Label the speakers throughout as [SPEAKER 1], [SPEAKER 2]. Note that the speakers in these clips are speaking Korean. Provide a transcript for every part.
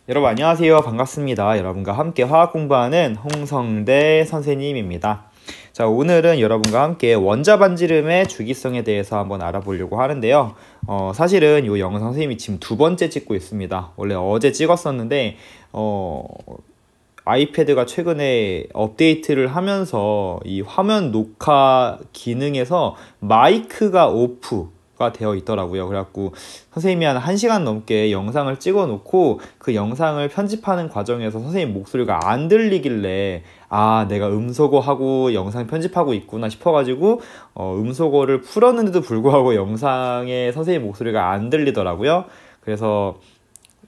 [SPEAKER 1] 여러분 안녕하세요. 반갑습니다. 여러분과 함께 화학 공부하는 홍성대 선생님입니다. 자, 오늘은 여러분과 함께 원자 반지름의 주기성에 대해서 한번 알아보려고 하는데요. 사실은 이 영상 선생님이 지금 두 번째 찍고 있습니다. 원래 어제 찍었었는데 아이패드가 최근에 업데이트를 하면서 이 화면 녹화 기능에서 마이크가 오프가 되어 있더라고요. 그래갖고 선생님이 한 1시간 넘게 영상을 찍어 놓고 그 영상을 편집하는 과정에서 선생님 목소리가 안 들리길래 내가 음소거하고 영상 편집하고 있구나 싶어가지고 음소거를 풀었는데도 불구하고 영상에 선생님 목소리가 안 들리더라고요. 그래서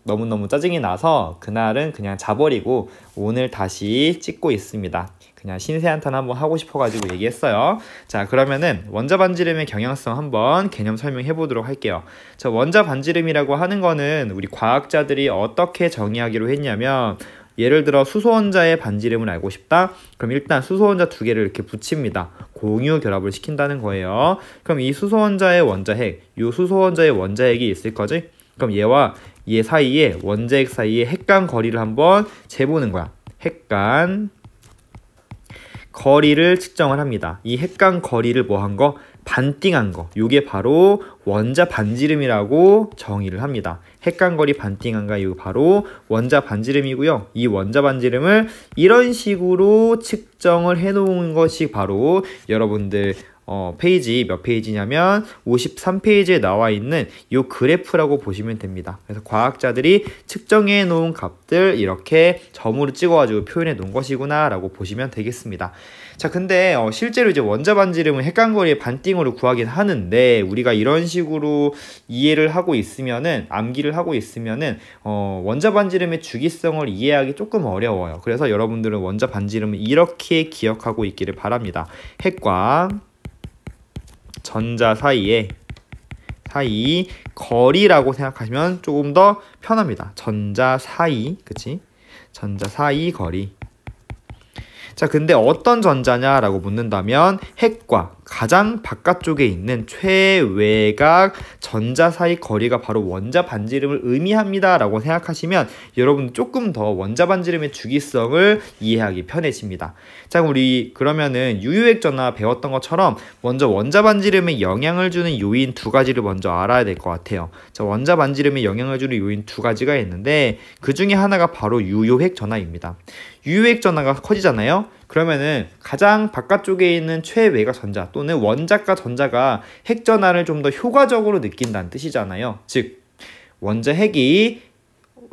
[SPEAKER 1] 너무너무 짜증이 나서 그날은 그냥 자버리고 오늘 다시 찍고 있습니다. 그냥 신세한탄 한번 하고 싶어가지고 얘기했어요. 자, 그러면은 원자 반지름의 경향성 한번 개념 설명해 보도록 할게요. 자, 원자 반지름이라고 하는 거는 우리 과학자들이 어떻게 정의하기로 했냐면, 예를 들어 수소원자의 반지름을 알고 싶다? 그럼 일단 수소원자 두 개를 이렇게 붙입니다. 공유 결합을 시킨다는 거예요. 그럼 이 수소원자의 원자핵, 이 수소원자의 원자핵이 있을 거지? 그럼 얘와 얘 사이에, 원자핵 사이에 핵간 거리를 한번 재보는 거야. 핵간 거리를 측정을 합니다. 이 핵간 거리를 뭐 한 거? 반띵한 거. 요게 바로 원자 반지름이라고 정의를 합니다. 핵간 거리 반띵한 거, 이거 바로 원자 반지름이고요. 이 원자 반지름을 이런 식으로 측정을 해 놓은 것이 바로 여러분들 페이지 몇 페이지냐면 53페이지에 나와 있는 이 그래프라고 보시면 됩니다. 그래서 과학자들이 측정해 놓은 값들 이렇게 점으로 찍어가지고 표현해 놓은 것이구나 라고 보시면 되겠습니다. 자, 근데 실제로 이제 원자 반지름은 핵간거리의 반띵으로 구하긴 하는데, 우리가 이런 식으로 이해를 하고 있으면은, 암기를 하고 있으면은 원자 반지름의 주기성을 이해하기 조금 어려워요. 그래서 여러분들은 원자 반지름을 이렇게 기억하고 있기를 바랍니다. 핵과 전자 사이 거리라고 생각하시면 조금 더 편합니다. 전자 사이, 그치? 전자 사이 거리. 자, 근데 어떤 전자냐라고 묻는다면 핵과 가장 바깥쪽에 있는 최외곽 전자 사이 거리가 바로 원자 반지름을 의미합니다 라고 생각하시면 여러분 조금 더 원자 반지름의 주기성을 이해하기 편해집니다. 자, 우리 그러면은 유유핵전화 배웠던 것처럼 먼저 원자 반지름에 영향을 주는 요인 두 가지를 먼저 알아야 될 것 같아요. 자, 원자 반지름에 영향을 주는 요인 두 가지가 있는데 그 중에 하나가 바로 유효핵전화입니다. 유효핵전화가 커지잖아요. 그러면은 가장 바깥쪽에 있는 최외곽 전자 또는 원자과 전자가 핵전화를 좀 더 효과적으로 느낀다는 뜻이잖아요. 즉 원자핵이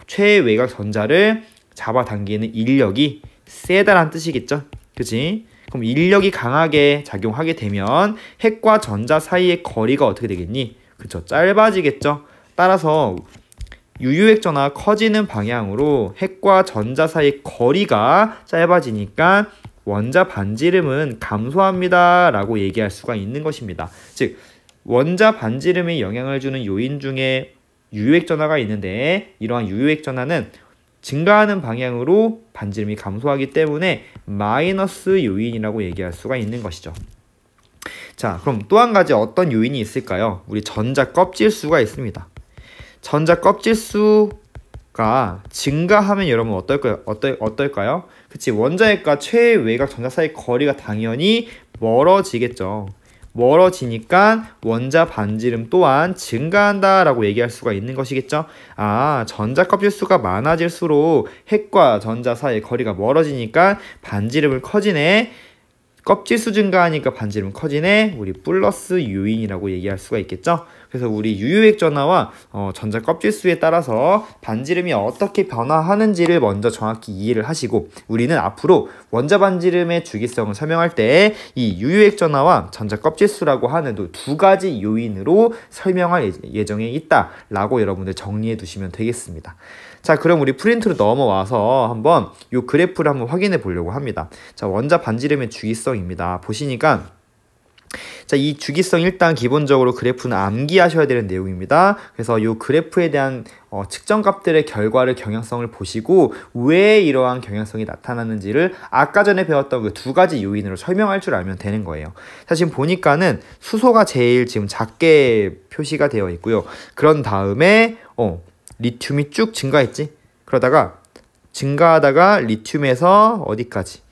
[SPEAKER 1] 최외곽 전자를 잡아당기는 인력이 세다란 뜻이겠죠. 그치? 그럼 인력이 강하게 작용하게 되면 핵과 전자 사이의 거리가 어떻게 되겠니? 그쵸, 짧아지겠죠. 따라서 유효핵전화 커지는 방향으로 핵과 전자 사이의 거리가 짧아지니까 원자 반지름은 감소합니다 라고 얘기할 수가 있는 것입니다. 즉 원자 반지름에 영향을 주는 요인 중에 유효핵전화가 있는데, 이러한 유효핵전화는 증가하는 방향으로 반지름이 감소하기 때문에 마이너스 요인이라고 얘기할 수가 있는 것이죠. 자, 그럼 또 한 가지 어떤 요인이 있을까요? 우리 전자 껍질수가 있습니다. 전자 껍질수가 증가하면 여러분 어떨까요? 그치, 원자핵과 최외곽 전자 사이 거리가 당연히 멀어지겠죠. 멀어지니까 원자 반지름 또한 증가한다 라고 얘기할 수가 있는 것이겠죠. 전자 껍질수가 많아질수록 핵과 전자 사이 거리가 멀어지니까 반지름을 커지네. 껍질수 증가하니까 반지름 커지네. 우리 플러스 요인이라고 얘기할 수가 있겠죠. 그래서 우리 유효핵 전화와 전자 껍질수에 따라서 반지름이 어떻게 변화하는지를 먼저 정확히 이해를 하시고, 우리는 앞으로 원자 반지름의 주기성을 설명할 때 이 유효핵 전화와 전자 껍질수라고 하는 두 가지 요인으로 설명할 예정에 있다 라고 여러분들 정리해 두시면 되겠습니다. 자, 그럼 우리 프린트로 넘어와서 한번 이 그래프를 한번 확인해 보려고 합니다. 자, 원자 반지름의 주기성입니다. 보시니까 자, 이 주기성 일단 기본적으로 그래프는 암기하셔야 되는 내용입니다. 그래서 이 그래프에 대한 측정값들의 결과를 경향성을 보시고 왜 이러한 경향성이 나타나는지를 아까 전에 배웠던 그 두 가지 요인으로 설명할 줄 알면 되는 거예요. 사실 보니까는 수소가 제일 지금 작게 표시가 되어 있고요. 그런 다음에 리튬이 쭉 증가했지? 그러다가 증가하다가 리튬에서 어디까지?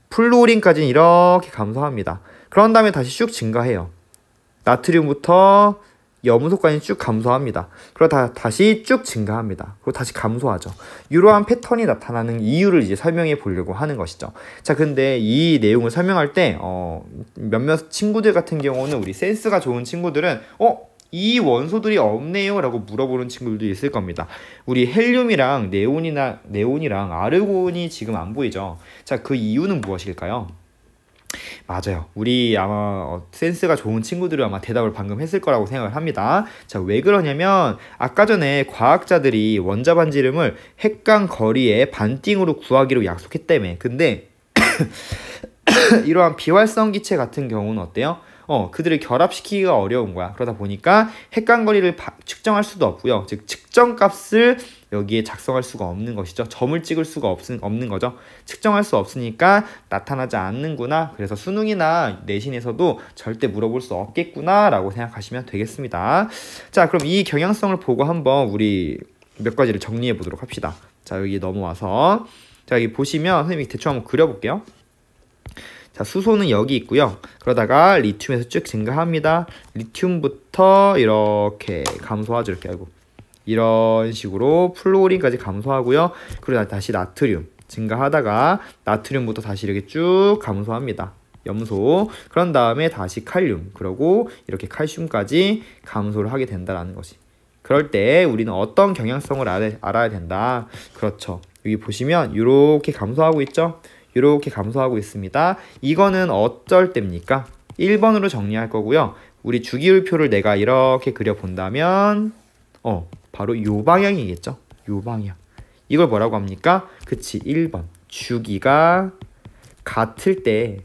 [SPEAKER 1] 플루오린까지는 이렇게 감소합니다. 그런 다음에 다시 쭉 증가해요. 나트륨부터 염소까지 쭉 감소합니다. 그러다 다시 쭉 증가합니다. 그리고 다시 감소하죠. 이러한 패턴이 나타나는 이유를 이제 설명해 보려고 하는 것이죠. 자, 근데 이 내용을 설명할 때 몇몇 친구들 같은 경우는 우리 센스가 좋은 친구들은 이 원소들이 없네요 라고 물어보는 친구들도 있을 겁니다. 우리 헬륨이랑 네온이랑 아르곤이 지금 안 보이죠. 자, 그 이유는 무엇일까요? 맞아요. 우리 아마 센스가 좋은 친구들은 아마 대답을 방금 했을 거라고 생각을 합니다. 자, 왜 그러냐면 아까 전에 과학자들이 원자 반지름을 핵강 거리의 반띵으로 구하기로 약속했다며. 근데 이러한 비활성 기체 같은 경우는 어때요? 그들을 결합시키기가 어려운 거야. 그러다 보니까 핵강거리를 측정할 수도 없고요. 즉 측정값을 여기에 작성할 수가 없는 것이죠. 점을 찍을 수가 없는 거죠. 측정할 수 없으니까 나타나지 않는구나. 그래서 수능이나 내신에서도 절대 물어볼 수 없겠구나 라고 생각하시면 되겠습니다. 자, 그럼 이 경향성을 보고 한번 우리 몇 가지를 정리해 보도록 합시다. 자, 여기 넘어와서 자, 여기 보시면 선생님이 대충 한번 그려볼게요. 자, 수소는 여기 있고요. 그러다가 리튬에서 쭉 증가합니다. 리튬부터 이렇게 감소하죠. 이렇게 하고 이런 식으로 플루오린까지 감소하고요. 그러다 다시 나트륨 증가하다가 나트륨부터 다시 이렇게 쭉 감소합니다. 염소. 그런 다음에 다시 칼륨. 그러고 이렇게 칼슘까지 감소를 하게 된다라는 것이. 그럴 때 우리는 어떤 경향성을 알아야 된다. 그렇죠. 여기 보시면 이렇게 감소하고 있죠. 이렇게 감소하고 있습니다. 이거는 어쩔 때입니까? 1번으로 정리할 거고요. 우리 주기율표를 내가 이렇게 그려본다면 바로 요 방향이겠죠? 요 방향. 이걸 뭐라고 합니까? 그치, 1번. 주기가 같을 때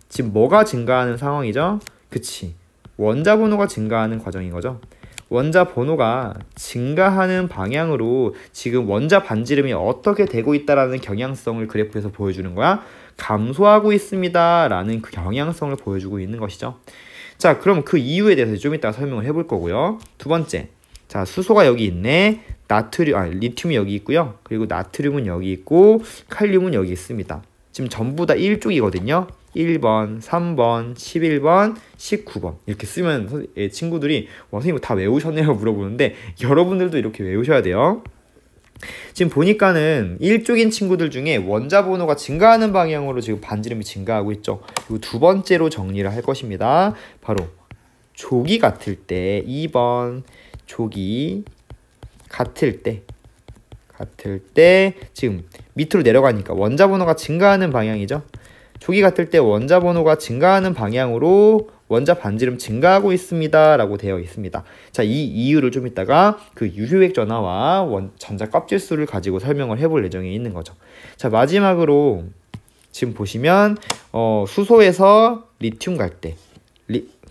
[SPEAKER 1] 지금 뭐가 증가하는 상황이죠? 그치, 원자 번호가 증가하는 과정인 거죠. 원자 번호가 증가하는 방향으로 지금 원자 반지름이 어떻게 되고 있다라는 경향성을 그래프에서 보여주는 거야. 감소하고 있습니다 라는 그 경향성을 보여주고 있는 것이죠. 자, 그럼 그 이유에 대해서 좀 이따 설명을 해볼 거고요. 두 번째, 자, 수소가 여기 있네. 리튬이 여기 있고요. 그리고 나트륨은 여기 있고 칼륨은 여기 있습니다. 지금 전부 다 1쪽이거든요. 1번, 3번, 11번, 19번 이렇게 쓰면 친구들이 선생님 다 외우셨네요 물어보는데 여러분들도 이렇게 외우셔야 돼요. 지금 보니까는 1쪽인 친구들 중에 원자 번호가 증가하는 방향으로 지금 반지름이 증가하고 있죠. 그리고 두 번째로 정리를 할 것입니다. 바로 조기 같을 때 2번 조기 같을 때 지금 밑으로 내려가니까 원자 번호가 증가하는 방향이죠. 조기 같을 때 원자 번호가 증가하는 방향으로 원자 반지름 증가하고 있습니다 라고 되어 있습니다. 자, 이 이유를 좀 이따가 그 유효액 전하와 전자 껍질 수를 가지고 설명을 해볼 예정에 있는 거죠. 자, 마지막으로 지금 보시면 수소에서 리튬 갈 때,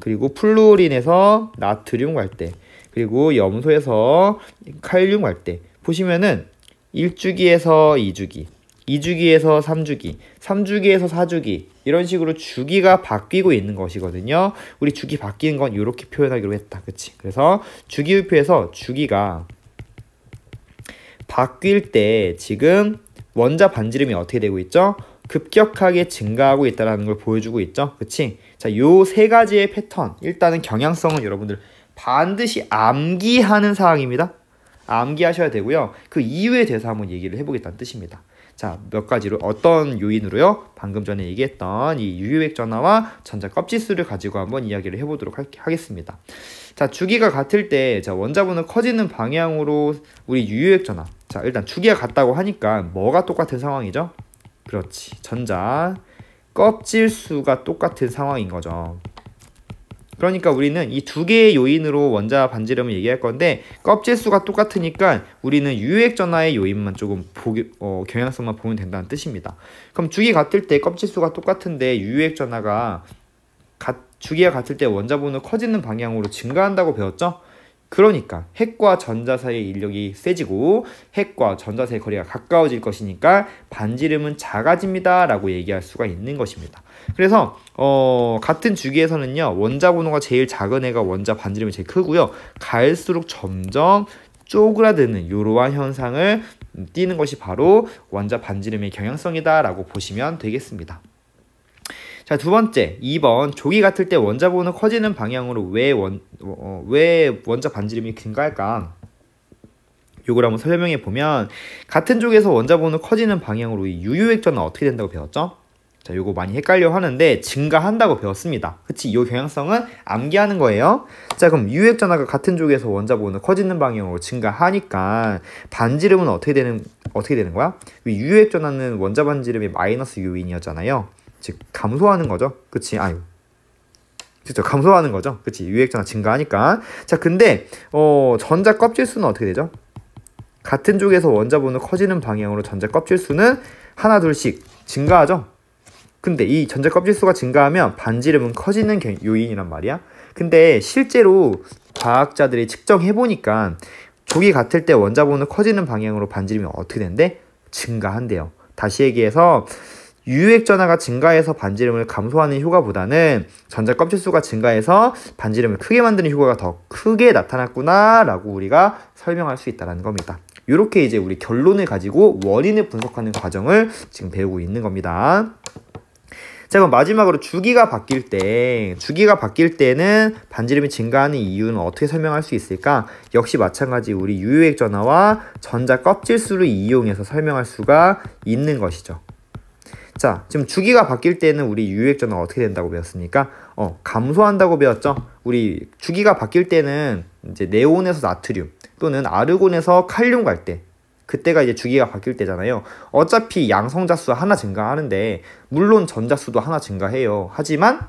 [SPEAKER 1] 그리고 플루오린에서 나트륨 갈 때, 그리고 염소에서 칼륨 갈 때 보시면은 1주기에서 2주기, 2주기에서 3주기, 3주기에서 4주기 이런 식으로 주기가 바뀌고 있는 것이거든요. 우리 주기 바뀌는 건 이렇게 표현하기로 했다. 그치? 그래서 주기율표에서 주기가 바뀔 때 지금 원자 반지름이 어떻게 되고 있죠? 급격하게 증가하고 있다는 걸 보여주고 있죠. 그치? 자, 요 세 가지의 패턴, 일단은 경향성은 여러분들 반드시 암기하는 사항입니다. 암기하셔야 되고요. 그 이유에 대해서 한번 얘기를 해보겠다는 뜻입니다. 자, 몇 가지로 어떤 요인으로요? 방금 전에 얘기했던 이 유효액 전하와 전자 껍질수를 가지고 한번 이야기를 해보도록 하겠습니다. 자, 주기가 같을 때 원자 번호 커지는 방향으로 우리 유효액 전하. 자, 일단 주기가 같다고 하니까 뭐가 똑같은 상황이죠? 그렇지, 전자 껍질수가 똑같은 상황인 거죠. 그러니까 우리는 이 두 개의 요인으로 원자 반지름을 얘기할 건데 껍질수가 똑같으니까 우리는 유효액 전하의 요인만 조금 경향성만 보면 된다는 뜻입니다. 그럼 주기 같을 때 껍질수가 똑같은데 유효액 전하가 주기가 같을 때 원자 번호 커지는 방향으로 증가한다고 배웠죠? 그러니까 핵과 전자 사이의 인력이 세지고 핵과 전자 사이의 거리가 가까워질 것이니까 반지름은 작아집니다 라고 얘기할 수가 있는 것입니다. 그래서 같은 주기에서는요 원자 번호가 제일 작은 애가 원자 반지름이 제일 크고요 갈수록 점점 쪼그라드는 이러한 현상을 띠는 것이 바로 원자 반지름의 경향성이다 라고 보시면 되겠습니다. 자, 두 번째, 2번. 조기 같을 때 원자번호 커지는 방향으로 왜 원자 반지름이 증가할까? 요걸 한번 설명해 보면, 같은 쪽에서 원자번호 커지는 방향으로 이 유유액전은 어떻게 된다고 배웠죠? 자, 요거 많이 헷갈려 하는데 증가한다고 배웠습니다. 그치? 요 경향성은 암기하는 거예요. 자, 그럼 유유액전하가 같은 쪽에서 원자번호 커지는 방향으로 증가하니까 반지름은 어떻게 되는 거야? 유유액전하는 원자 반지름이 마이너스 요인이었잖아요. 즉 감소하는 거죠. 그치? 그쵸, 감소하는 거죠. 그치? 유액전화 증가하니까. 자, 근데 전자 껍질 수는 어떻게 되죠? 같은 쪽에서 원자번호 커지는 방향으로 전자 껍질 수는 하나 둘씩 증가하죠. 근데 이 전자 껍질 수가 증가하면 반지름은 커지는 요인이란 말이야. 근데 실제로 과학자들이 측정해 보니까 조기 같을 때 원자번호 커지는 방향으로 반지름이 어떻게 된대? 증가한대요. 다시 얘기해서 유액 전하가 증가해서 반지름을 감소하는 효과보다는 전자 껍질 수가 증가해서 반지름을 크게 만드는 효과가 더 크게 나타났구나 라고 우리가 설명할 수 있다는 겁니다. 이렇게 이제 우리 결론을 가지고 원인을 분석하는 과정을 지금 배우고 있는 겁니다. 자, 그럼 마지막으로 주기가 바뀔 때는 반지름이 증가하는 이유는 어떻게 설명할 수 있을까? 역시 마찬가지 우리 유효액 전하와 전자 껍질 수를 이용해서 설명할 수가 있는 것이죠. 자, 지금 주기가 바뀔 때는 우리 유효액 전하가 어떻게 된다고 배웠습니까? 감소한다고 배웠죠? 우리 주기가 바뀔 때는 이제 네온에서 나트륨 또는 아르곤에서 칼륨 갈 때, 그때가 이제 주기가 바뀔 때잖아요. 어차피 양성자수 하나 증가하는데 물론 전자수도 하나 증가해요. 하지만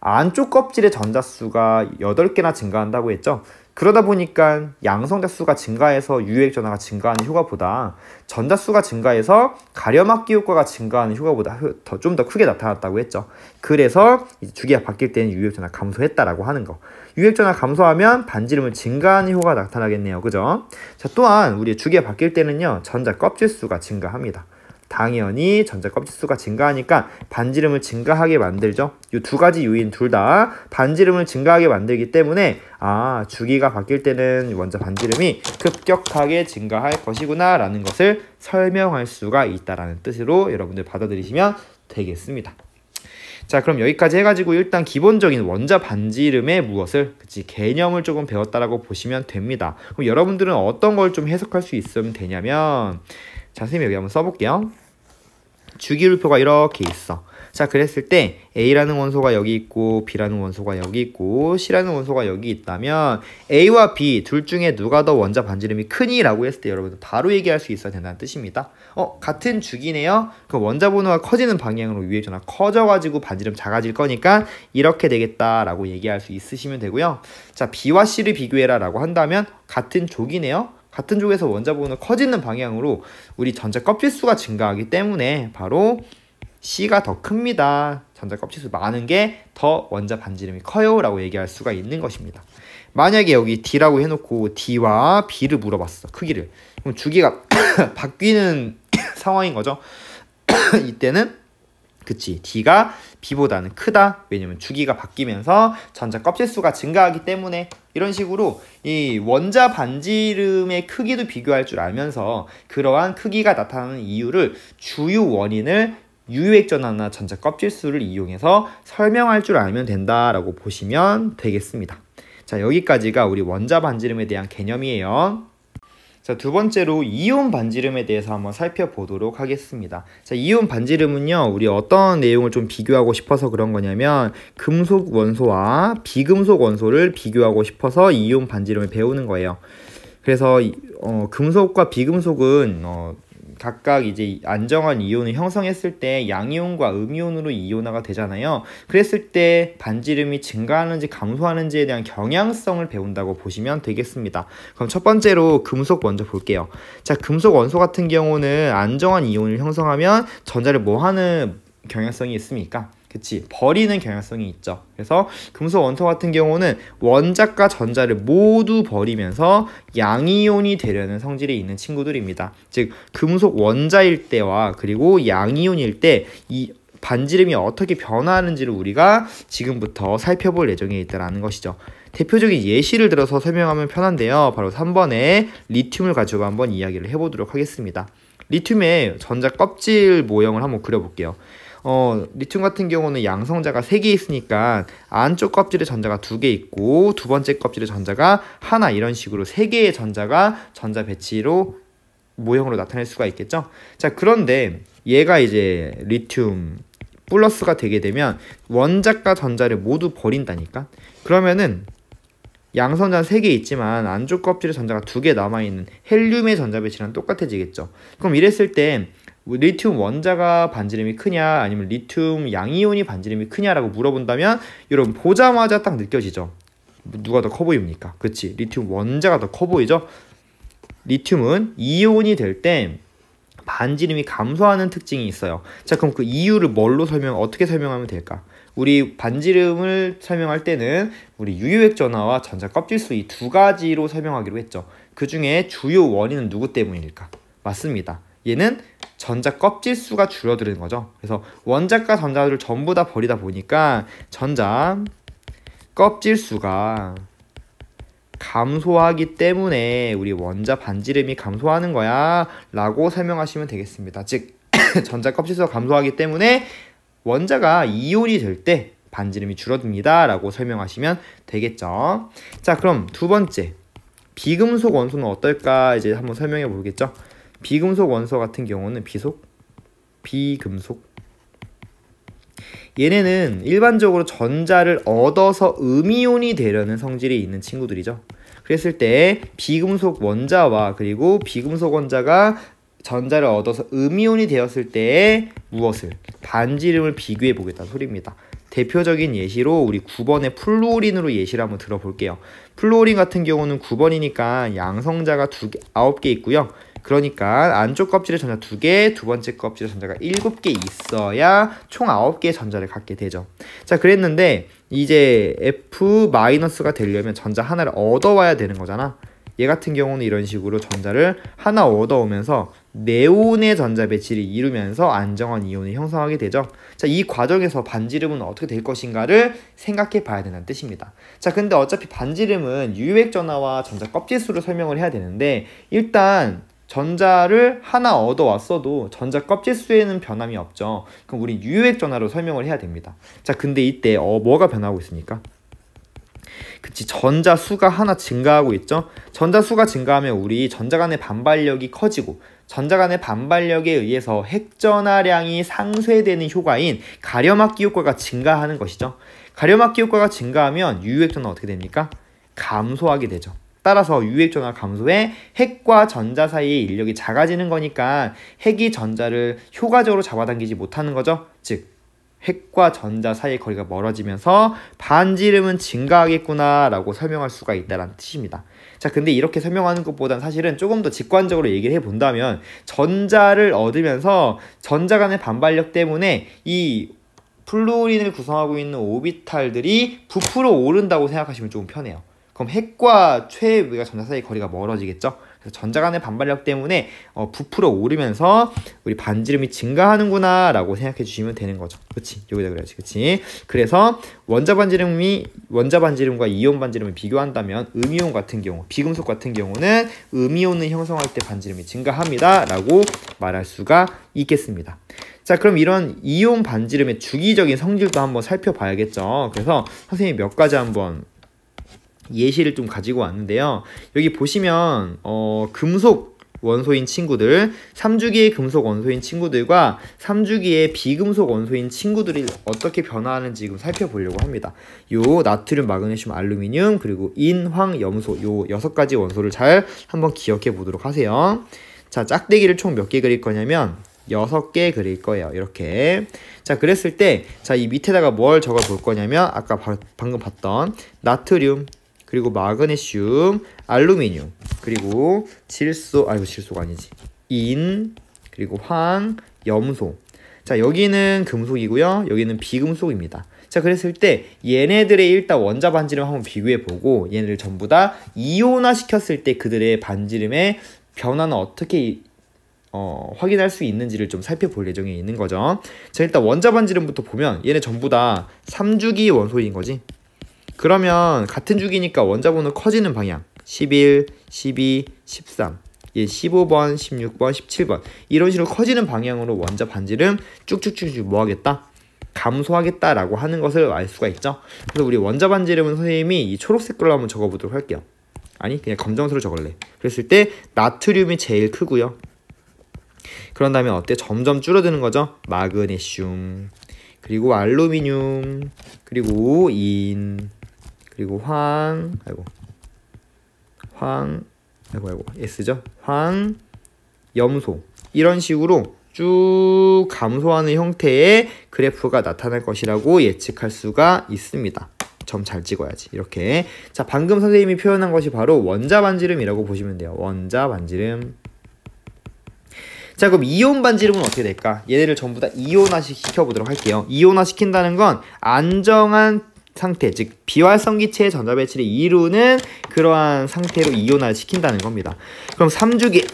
[SPEAKER 1] 안쪽 껍질의 전자수가 8개나 증가한다고 했죠. 그러다 보니까 양성자수가 증가해서 유효액 전하가 증가하는 효과보다 전자수가 증가해서 가려막기 효과가 증가하는 효과보다 좀 더 크게 나타났다고 했죠. 그래서 주기가 바뀔 때는 유효액 전하가 감소했다라고 하는 거. 유효액 전하가 감소하면 반지름을 증가하는 효과가 나타나겠네요. 그죠? 자, 또한 우리 주기가 바뀔 때는요, 전자 껍질 수가 증가합니다. 당연히 전자 껍질 수가 증가하니까 반지름을 증가하게 만들죠. 이 두 가지 요인 둘 다 반지름을 증가하게 만들기 때문에 주기가 바뀔 때는 원자 반지름이 급격하게 증가할 것이구나 라는 것을 설명할 수가 있다라는 뜻으로 여러분들 받아들이시면 되겠습니다. 자, 그럼 여기까지 해가지고 일단 기본적인 원자 반지름의 개념을 조금 배웠다라고 보시면 됩니다. 그럼 여러분들은 어떤 걸 좀 해석할 수 있으면 되냐면, 자, 선생님 여기 한번 써볼게요. 주기율표가 이렇게 있어. 자, 그랬을 때 A라는 원소가 여기 있고 B라는 원소가 여기 있고 C라는 원소가 여기 있다면 A와 B 둘 중에 누가 더 원자 반지름이 크니? 라고 했을 때 여러분들 바로 얘기할 수 있어야 된다는 뜻입니다. 같은 주기네요. 그 원자 번호가 커지는 방향으로 유효액 전하가 커져가지고 반지름 작아질 거니까 이렇게 되겠다라고 얘기할 수 있으시면 되고요. 자, B와 C를 비교해라 라고 한다면 같은 족이네요. 같은 쪽에서 원자 번호 커지는 방향으로 우리 전자 껍질수가 증가하기 때문에 바로 C가 더 큽니다. 전자 껍질수 많은 게 더 원자 반지름이 커요 라고 얘기할 수가 있는 것입니다. 만약에 여기 D라고 해놓고 D와 B를 물어봤어. 크기를. 그럼 주기가 바뀌는 상황인 거죠. 이때는 D가 B보다는 크다. 왜냐면 주기가 바뀌면서 전자 껍질수가 증가하기 때문에. 이런 식으로 이 원자 반지름의 크기도 비교할 줄 알면서 그러한 크기가 나타나는 이유를 주요 원인을 유효액 전하나 전자 껍질수를 이용해서 설명할 줄 알면 된다라고 보시면 되겠습니다. 자, 여기까지가 우리 원자 반지름에 대한 개념이에요. 자, 두 번째로 이온 반지름에 대해서 한번 살펴보도록 하겠습니다. 자, 이온 반지름은요, 우리 어떤 내용을 좀 비교하고 싶어서 그런 거냐면 금속 원소와 비금속 원소를 비교하고 싶어서 이온 반지름을 배우는 거예요. 그래서 금속과 비금속은 각각 이제 안정한 이온을 형성했을 때 양이온과 음이온으로 이온화가 되잖아요. 그랬을 때 반지름이 증가하는지 감소하는지에 대한 경향성을 배운다고 보시면 되겠습니다. 그럼 첫 번째로 금속 먼저 볼게요. 자, 금속 원소 같은 경우는 안정한 이온을 형성하면 전자를 뭐 하는 경향성이 있습니까? 그치, 버리는 경향성이 있죠. 그래서 금속 원소 같은 경우는 원자과 전자를 모두 버리면서 양이온이 되려는 성질이 있는 친구들입니다. 즉 금속 원자일 때와 그리고 양이온일 때 이 반지름이 어떻게 변화하는지를 우리가 지금부터 살펴볼 예정에 있다는 것이죠. 대표적인 예시를 들어서 설명하면 편한데요. 바로 3번에 리튬을 가지고 한번 이야기를 해보도록 하겠습니다. 리튬의 전자 껍질 모형을 한번 그려볼게요. 리튬 같은 경우는 양성자가 3개 있으니까 안쪽 껍질에 전자가 2개 있고 두 번째 껍질에 전자가 하나, 이런 식으로 3개의 전자가 전자 배치로 모형으로 나타낼 수가 있겠죠. 자, 그런데 얘가 이제 리튬 플러스가 되게 되면 원자과 전자를 모두 버린다니까. 그러면은 양성자는 3개 있지만 안쪽 껍질에 전자가 2개 남아있는 헬륨의 전자 배치랑 똑같아지겠죠. 그럼 이랬을 때 리튬 원자가 반지름이 크냐 아니면 리튬 양이온이 반지름이 크냐라고 물어본다면 여러분 보자마자 딱 느껴지죠. 누가 더 커 보입니까? 그치, 리튬 원자가 더 커 보이죠. 리튬은 이온이 될 때 반지름이 감소하는 특징이 있어요. 자, 그럼 그 이유를 어떻게 설명하면 될까? 우리 반지름을 설명할 때는 우리 유효액 전하와 전자 껍질수 이 두 가지로 설명하기로 했죠. 그 중에 주요 원인은 누구 때문일까? 맞습니다. 얘는 전자 껍질수가 줄어드는 거죠. 그래서 원자과 전자를 전부 다 버리다 보니까 전자 껍질수가 감소하기 때문에 우리 원자 반지름이 감소하는 거야 라고 설명하시면 되겠습니다. 즉 전자 껍질수가 감소하기 때문에 원자가 이온이 될 때 반지름이 줄어듭니다 라고 설명하시면 되겠죠. 자, 그럼 두 번째, 비금속 원소는 어떨까 이제 한번 설명해 보겠죠. 비금속 원소 같은 경우는 비금속, 얘네는 일반적으로 전자를 얻어서 음이온이 되려는 성질이 있는 친구들이죠. 그랬을 때 비금속 원자와 그리고 비금속 원자가 전자를 얻어서 음이온이 되었을 때 무엇을? 반지름을 비교해 보겠다는 소리입니다. 대표적인 예시로 우리 9번의 플루오린으로 예시를 한번 들어볼게요. 플루오린 같은 경우는 9번이니까 양성자가 9개 있고요. 그러니까 안쪽 껍질에 전자 2개, 두 번째 껍질에 전자가 7개 있어야 총 9개의 전자를 갖게 되죠. 자, 그랬는데 이제 F-가 되려면 전자 하나를 얻어와야 되는 거잖아. 얘 같은 경우는 이런 식으로 전자를 하나 얻어오면서 네온의 전자 배치를 이루면서 안정한 이온을 형성하게 되죠. 자, 이 과정에서 반지름은 어떻게 될 것인가를 생각해 봐야 된다는 뜻입니다. 자, 근데 어차피 반지름은 유효액 전하와 전자 껍질수를 설명을 해야 되는데 일단 전자를 하나 얻어왔어도 전자 껍질수에는 변함이 없죠. 그럼 우리 유효액 전하로 설명을 해야 됩니다. 자, 근데 이때 뭐가 변하고 있습니까? 그치, 전자 수가 하나 증가하고 있죠. 전자 수가 증가하면 우리 전자 간의 반발력이 커지고 전자 간의 반발력에 의해서 핵전하량이 상쇄되는 효과인 가려막기 효과가 증가하는 것이죠. 가려막기 효과가 증가하면 유효액 전하 어떻게 됩니까? 감소하게 되죠. 따라서 유효액 전하 감소에 핵과 전자 사이의 인력이 작아지는 거니까 핵이 전자를 효과적으로 잡아당기지 못하는 거죠. 즉 핵과 전자 사이의 거리가 멀어지면서 반지름은 증가하겠구나 라고 설명할 수가 있다는 뜻입니다. 자, 근데 이렇게 설명하는 것보단 사실은 조금 더 직관적으로 얘기를 해본다면 전자를 얻으면서 전자 간의 반발력 때문에 이 플루오린을 구성하고 있는 오비탈들이 부풀어 오른다고 생각하시면 조금 편해요. 그럼 핵과 최외가 전자 사이의 거리가 멀어지겠죠? 그래서 전자 간의 반발력 때문에 부풀어 오르면서 우리 반지름이 증가하는구나 라고 생각해 주시면 되는 거죠. 그치? 여기다 그래야지. 그치? 그래서 원자 반지름과 이온 반지름을 비교한다면 음이온 같은 경우, 비금속 같은 경우는 음이온을 형성할 때 반지름이 증가합니다 라고 말할 수가 있겠습니다. 자, 그럼 이런 이온 반지름의 주기적인 성질도 한번 살펴봐야겠죠. 그래서 선생님이 몇 가지 한번 예시를 좀 가지고 왔는데요. 여기 보시면 금속 원소인 친구들, 3주기의 금속 원소인 친구들과 3주기의 비금속 원소인 친구들이 어떻게 변화하는지 지금 살펴보려고 합니다. 요 나트륨, 마그네슘, 알루미늄, 그리고 인, 황, 염소 요 6가지 원소를 잘 한번 기억해 보도록 하세요. 자, 짝대기를 총 몇 개 그릴 거냐면 6개 그릴 거예요. 이렇게. 자, 그랬을 때 자, 이 밑에다가 뭘 적어 볼 거냐면 아까 방금 봤던 나트륨, 그리고 마그네슘, 알루미늄, 그리고 질소가 아니지. 인, 그리고 황, 염소. 자, 여기는 금속이고요. 여기는 비금속입니다. 자, 그랬을 때 얘네들의 일단 원자 반지름 한번 비교해 보고 얘네들 전부 다 이온화 시켰을 때 그들의 반지름의 변화는 어떻게 확인할 수 있는지를 좀 살펴볼 예정에 있는 거죠. 자, 일단 원자 반지름부터 보면 얘네 전부 다 3주기 원소인 거지. 그러면 같은 주기니까 원자 번호 커지는 방향 11, 12, 13 15번, 16번, 17번 이런 식으로 커지는 방향으로 원자 반지름 쭉쭉쭉쭉 뭐 하겠다? 감소하겠다라고 하는 것을 알 수가 있죠. 그래서 우리 원자 반지름은 선생님이 이 초록색 걸로 한번 적어보도록 할게요. 아니 그냥 검정색으로 적을래. 그랬을 때 나트륨이 제일 크고요. 그런 다음에 어때? 점점 줄어드는 거죠. 마그네슘, 그리고 알루미늄, 그리고 인, 그리고 S죠. 황, 염소 이런 식으로 쭉 감소하는 형태의 그래프가 나타날 것이라고 예측할 수가 있습니다. 점 잘 찍어야지. 이렇게. 자, 방금 선생님이 표현한 것이 바로 원자 반지름이라고 보시면 돼요. 원자 반지름. 자, 그럼 이온 반지름은 어떻게 될까? 얘네를 전부 다 이온화 시켜보도록 할게요. 이온화 시킨다는 건 안정한 상태, 즉 비활성기체의 전자 배치를 이루는 그러한 상태로 이온화를 시킨다는 겁니다. 그럼 3주기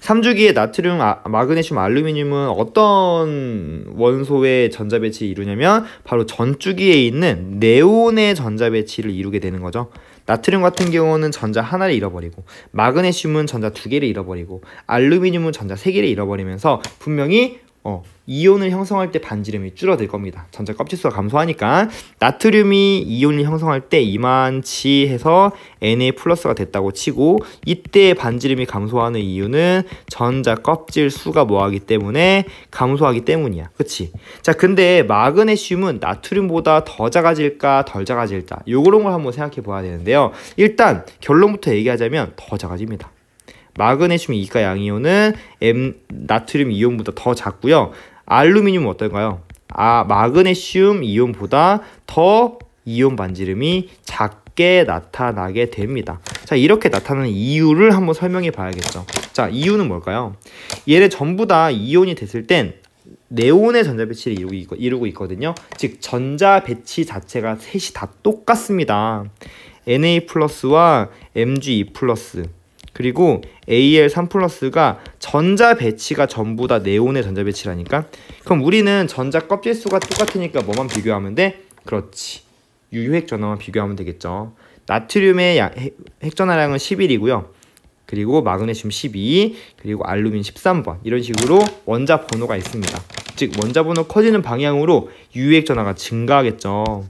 [SPEAKER 1] 3주기의 나트륨, 마그네슘, 알루미늄은 어떤 원소의 전자 배치를 이루냐면 바로 전주기에 있는 네온의 전자 배치를 이루게 되는 거죠. 나트륨 같은 경우는 전자 하나를 잃어버리고, 마그네슘은 전자 2개를 잃어버리고, 알루미늄은 전자 3개를 잃어버리면서 분명히 이온을 형성할 때 반지름이 줄어들 겁니다. 전자 껍질수가 감소하니까. 나트륨이 이온을 형성할 때 이만치 해서 Na 플러스가 됐다고 치고, 이때 반지름이 감소하는 이유는 전자 껍질 수가 뭐하기 때문에 감소하기 때문이야. 그치? 자, 근데 마그네슘은 나트륨보다 더 작아질까 덜 작아질까 요런 걸 한번 생각해 봐야 되는데요. 일단 결론부터 얘기하자면 더 작아집니다. 마그네슘 이가 양이온은 나트륨 이온보다 더 작고요. 알루미늄은 어떨까요? 마그네슘 이온보다 더 이온 반지름이 작게 나타나게 됩니다. 자, 이렇게 나타나는 이유를 한번 설명해 봐야겠죠. 자, 이유는 뭘까요? 얘네 전부 다 이온이 됐을 땐 네온의 전자 배치를 이루고 있거든요. 즉 전자 배치 자체가 셋이 다 똑같습니다. Na 플러스와 Mg2 플러스 그리고 Al3 플러스가 전자 배치가 전부 다 네온의 전자 배치라니까. 그럼 우리는 전자 껍질 수가 똑같으니까 뭐만 비교하면 돼? 그렇지. 유효핵 전화만 비교하면 되겠죠. 나트륨의 핵전화량은 11이고요. 그리고 마그네슘 12, 그리고 알루민 13번 이런 식으로 원자 번호가 있습니다. 즉 원자 번호 커지는 방향으로 유효핵 전화가 증가하겠죠.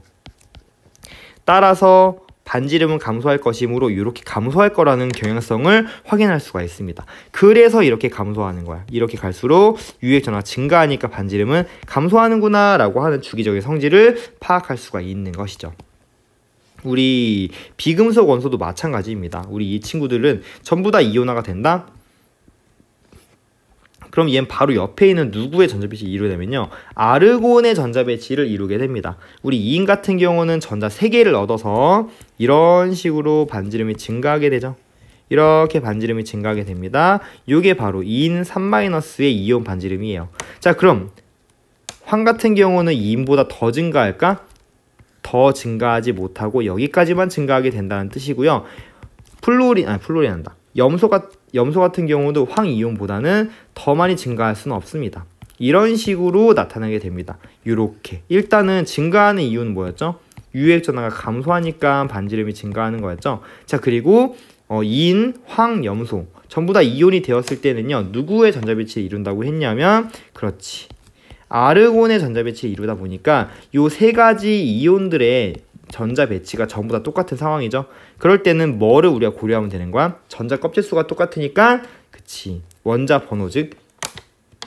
[SPEAKER 1] 따라서 반지름은 감소할 것이므로 이렇게 감소할 거라는 경향성을 확인할 수가 있습니다. 그래서 이렇게 감소하는 거야. 이렇게 갈수록 유효핵 전화가 증가하니까 반지름은 감소하는구나 라고 하는 주기적인 성질을 파악할 수가 있는 것이죠. 우리 비금속 원소도 마찬가지입니다. 우리 이 친구들은 전부 다 이온화가 된다? 그럼 얘는 바로 옆에 있는 누구의 전자 배치를 이루게 되면요. 아르곤의 전자 배치를 이루게 됩니다. 우리 이인 같은 경우는 전자 3개를 얻어서 이런 식으로 반지름이 증가하게 되죠. 이렇게 반지름이 증가하게 됩니다. 이게 바로 이인 3-의 이온 반지름이에요. 자, 그럼 황 같은 경우는 이인보다 더 증가할까? 더 증가하지 못하고 여기까지만 증가하게 된다는 뜻이고요. 플로린한다. 염소 같은 경우도 황이온보다는 더 많이 증가할 수는 없습니다. 이런 식으로 나타나게 됩니다. 이렇게 일단은 증가하는 이유는 뭐였죠? 유효핵 전화가 감소하니까 반지름이 증가하는 거였죠. 자, 그리고 인, 황, 염소 전부 다 이온이 되었을 때는요. 누구의 전자 배치를 이룬다고 했냐면 그렇지. 아르곤의 전자 배치를 이루다 보니까 요 세 가지 이온들의 전자 배치가 전부 다 똑같은 상황이죠. 그럴 때는 뭐를 우리가 고려하면 되는 거야? 전자 껍질 수가 똑같으니까 그치. 원자 번호 즉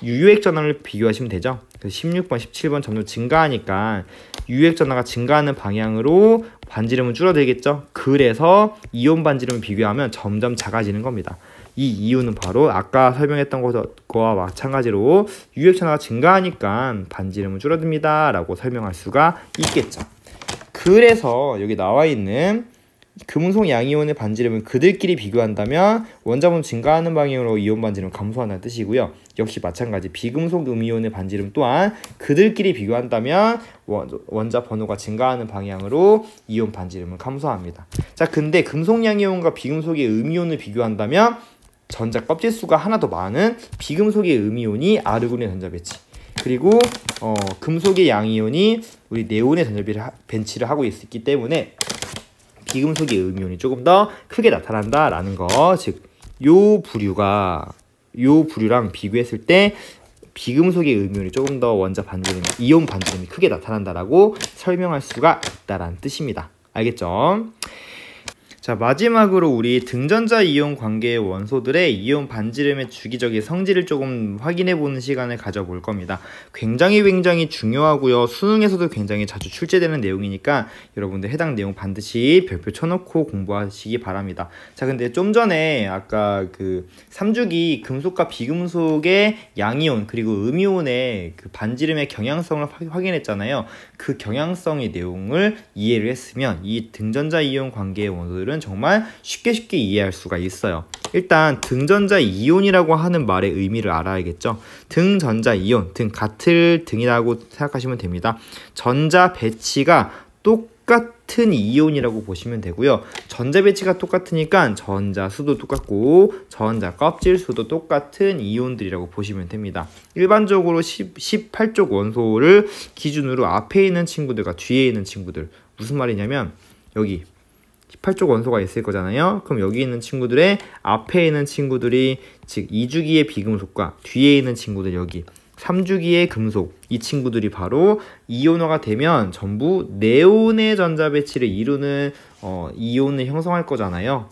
[SPEAKER 1] 유효핵 전화를 비교하시면 되죠. 16번, 17번 점점 증가하니까 유효핵 전화가 증가하는 방향으로 반지름은 줄어들겠죠. 그래서 이온 반지름을 비교하면 점점 작아지는 겁니다. 이 이유는 바로 아까 설명했던 것과 마찬가지로 유효핵 전화가 증가하니까 반지름은 줄어듭니다 라고 설명할 수가 있겠죠. 그래서 여기 나와 있는 금속 양이온의 반지름을 그들끼리 비교한다면 원자번 증가하는 방향으로 이온 반지름은 감소한다는 뜻이고요. 역시 마찬가지 비금속 음이온의 반지름 또한 그들끼리 비교한다면 원자 번호가 증가하는 방향으로 이온 반지름은 감소합니다. 자, 근데 금속 양이온과 비금속의 음이온을 비교한다면 전자 껍질 수가 하나 더 많은 비금속의 음이온이 아르곤의 전자 배치, 그리고 금속의 양이온이 우리 네온의 전자 배치를 하고 있기 때문에 비금속의 음이온이 조금 더 크게 나타난다라는 거. 즉, 요 부류랑 비교했을 때 비금속의 음이온이 조금 더 원자 반지름, 이온 반지름이 크게 나타난다라고 설명할 수가 있다라는 뜻입니다. 알겠죠? 자, 마지막으로 우리 등전자 이온 관계의 원소들의 이온 반지름의 주기적인 성질을 조금 확인해보는 시간을 가져볼 겁니다. 굉장히 중요하고요. 수능에서도 굉장히 자주 출제되는 내용이니까 여러분들 해당 내용 반드시 별표 쳐놓고 공부하시기 바랍니다. 자, 근데 좀 전에 아까 그 3주기 금속과 비금속의 양이온 그리고 음이온의 그 반지름의 경향성을 확인했잖아요. 그 경향성의 내용을 이해를 했으면 이 등전자 이온 관계의 원소들은 정말 쉽게 이해할 수가 있어요. 일단 등전자 이온이라고 하는 말의 의미를 알아야겠죠. 등전자 이온, 등 같을 등이라고 생각하시면 됩니다. 전자 배치가 똑같은 이온이라고 보시면 되고요. 전자 배치가 똑같으니까 전자 수도 똑같고 전자 껍질 수도 똑같은 이온들이라고 보시면 됩니다. 일반적으로 18쪽 원소를 기준으로 앞에 있는 친구들과 뒤에 있는 친구들, 무슨 말이냐면 여기 18쪽 원소가 있을 거잖아요. 그럼 여기 있는 친구들의 앞에 있는 친구들이 즉 2주기의 비금속과 뒤에 있는 친구들 여기 3주기의 금속, 이 친구들이 바로 이온화가 되면 전부 네온의 전자 배치를 이루는 이온을 형성할 거잖아요.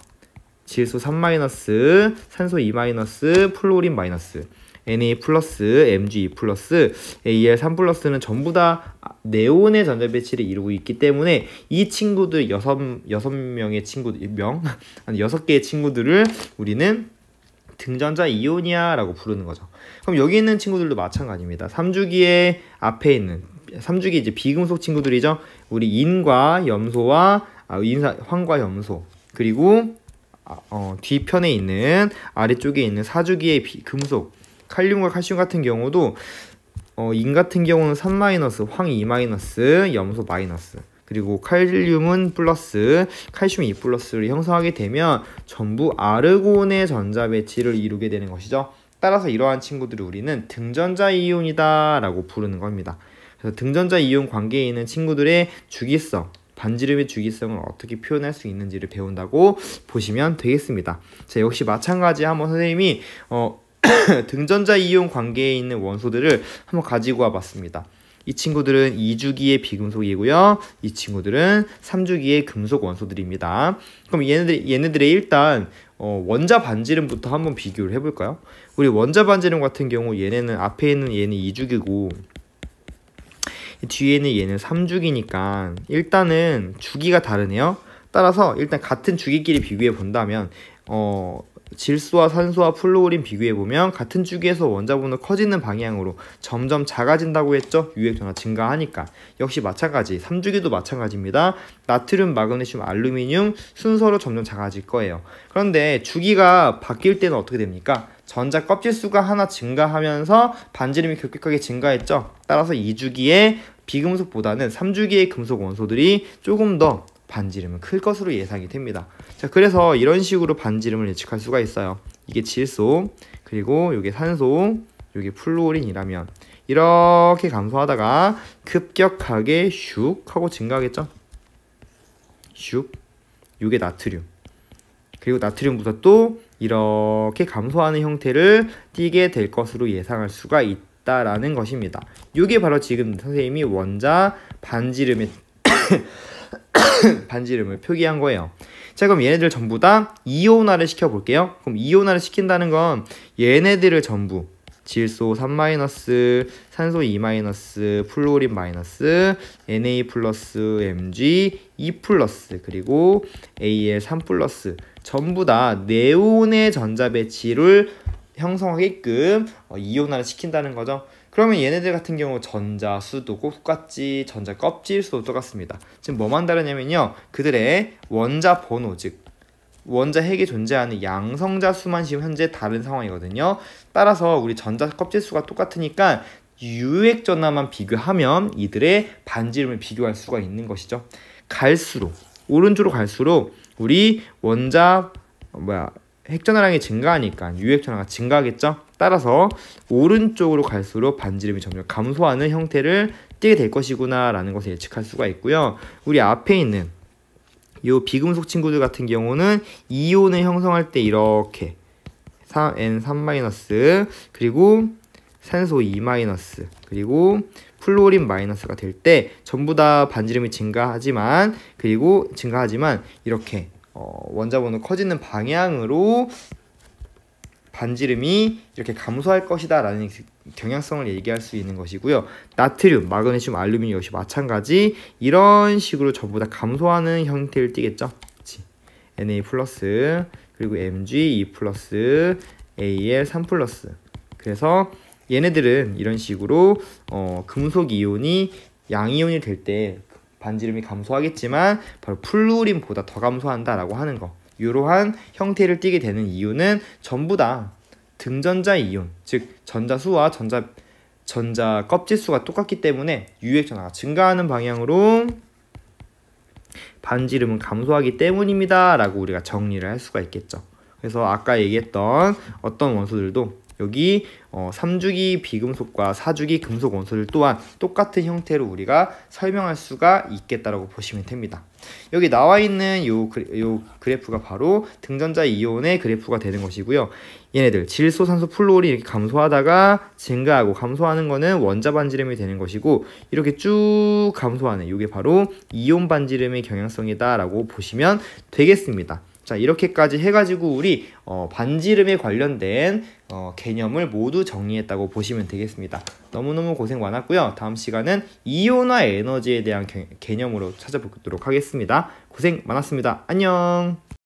[SPEAKER 1] 질소 3-, 산소 2-, 플로린 -, Na+, Mg2+, Al3+는 전부 다 네온의 전자 배치를 이루고 있기 때문에 이 친구들 6개의 친구들을 우리는 등전자 이온이야라고 부르는 거죠. 그럼 여기 있는 친구들도 마찬가지입니다. 3주기의 앞에 있는 3주기 이제 비금속 친구들이죠. 우리 인과 염소와 황과 염소, 그리고 뒤편에 있는 아래쪽에 있는 4주기의 금속 칼륨과 칼슘 같은 경우도 인 같은 경우는 3-, 황 2-, 염소 마이너스, 그리고 칼륨은 플러스, 칼슘 2+를 형성하게 되면 전부 아르곤의 전자 배치를 이루게 되는 것이죠. 따라서 이러한 친구들을 우리는 등전자 이온이다 라고 부르는 겁니다. 그래서 등전자 이온 관계에 있는 친구들의 주기성, 반지름의 주기성을 어떻게 표현할 수 있는지를 배운다고 보시면 되겠습니다. 자, 역시 마찬가지 한번 선생님이 등전자 이온 관계에 있는 원소들을 한번 가지고 와봤습니다. 이 친구들은 2주기의 비금속이고요. 이 친구들은 3주기의 금속 원소들입니다. 그럼 얘네들의 일단 원자 반지름부터 한번 비교를 해볼까요? 우리 원자 반지름 같은 경우 얘네는 앞에 있는 얘는 2주기고 뒤에는 얘는 3주기니까 일단은 주기가 다르네요. 따라서 일단 같은 주기끼리 비교해 본다면 질소와 산소와 플로린 비교해보면 같은 주기에서 원자번호 커지는 방향으로 점점 작아진다고 했죠. 유액전화 증가하니까. 역시 마찬가지 3주기도 마찬가지입니다. 나트륨, 마그네슘, 알루미늄 순서로 점점 작아질 거예요. 그런데 주기가 바뀔 때는 어떻게 됩니까? 전자 껍질 수가 하나 증가하면서 반지름이 급격하게 증가했죠. 따라서 2주기의 비금속보다는 3주기의 금속 원소들이 조금 더 반지름은 클 것으로 예상이 됩니다. 자, 그래서 이런 식으로 반지름을 예측할 수가 있어요. 이게 질소, 그리고 이게 산소, 이게 플루오린이라면 이렇게 감소하다가 급격하게 슉 하고 증가하겠죠. 슉, 이게 나트륨, 그리고 나트륨부터 또 이렇게 감소하는 형태를 띠게 될 것으로 예상할 수가 있다라는 것입니다. 이게 바로 지금 선생님이 원자 반지름의 반지름을 표기한 거예요. 자, 그럼 얘네들 전부 다 이온화를 시켜볼게요. 그럼 이온화를 시킨다는 건 얘네들을 전부 질소 3-, 산소 2-, 플로린 -, Na+, Mg 2+, 그리고 Al3+, 전부 다 네온의 전자 배치를 형성하게끔 이온화를 시킨다는 거죠. 그러면 얘네들 같은 경우 전자 수도 똑같지, 전자 껍질 수도 똑같습니다. 지금 뭐만 다르냐면요, 그들의 원자 번호, 즉 원자 핵에 존재하는 양성자 수만 지금 현재 다른 상황이거든요. 따라서 우리 전자 껍질 수가 똑같으니까 유액 전화만 비교하면 이들의 반지름을 비교할 수가 있는 것이죠. 갈수록 오른쪽으로 갈수록 우리 원자 핵 전화량이 증가하니까 유액 전화가 증가하겠죠. 따라서 오른쪽으로 갈수록 반지름이 점점 감소하는 형태를 띠게 될 것이구나 라는 것을 예측할 수가 있고요. 우리 앞에 있는 이 비금속 친구들 같은 경우는 이온을 형성할 때 이렇게 N3- 그리고 산소 2- 그리고 플루오린 마이너스가 될 때 전부 다 반지름이 증가하지만 이렇게 원자번호 커지는 방향으로 반지름이 이렇게 감소할 것이다 라는 경향성을 얘기할 수 있는 것이고요. 나트륨, 마그네슘, 알루미늄 역시 마찬가지 이런 식으로 전부 다 감소하는 형태를 띠겠죠. 그치? Na+, 그리고 Mg 2+, Al 3+. 그래서 얘네들은 이런 식으로 금속 이온이 양이온이 될 때 반지름이 감소하겠지만 바로 플루린보다 더 감소한다라고 하는 거. 이러한 형태를 띠게 되는 이유는 전부 다 등전자 이온, 즉 전자수와 전자 껍질수가 똑같기 때문에 유액 전하가 증가하는 방향으로 반지름은 감소하기 때문입니다 라고 우리가 정리를 할 수가 있겠죠. 그래서 아까 얘기했던 어떤 원소들도 여기 3주기 비금속과 4주기 금속 원소들 또한 똑같은 형태로 우리가 설명할 수가 있겠다라고 보시면 됩니다. 여기 나와 있는 요 그래프가 바로 등전자 이온의 그래프가 되는 것이고요. 얘네들 질소, 산소, 플루오린 이렇게 감소하다가 증가하고 감소하는 거는 원자 반지름이 되는 것이고 이렇게 쭉 감소하는 이게 바로 이온 반지름의 경향성이다 라고 보시면 되겠습니다. 자, 이렇게까지 해가지고 우리 반지름에 관련된 개념을 모두 정리했다고 보시면 되겠습니다. 너무너무 고생 많았고요. 다음 시간은 이온화 에너지에 대한 개념으로 찾아보도록 하겠습니다. 고생 많았습니다. 안녕.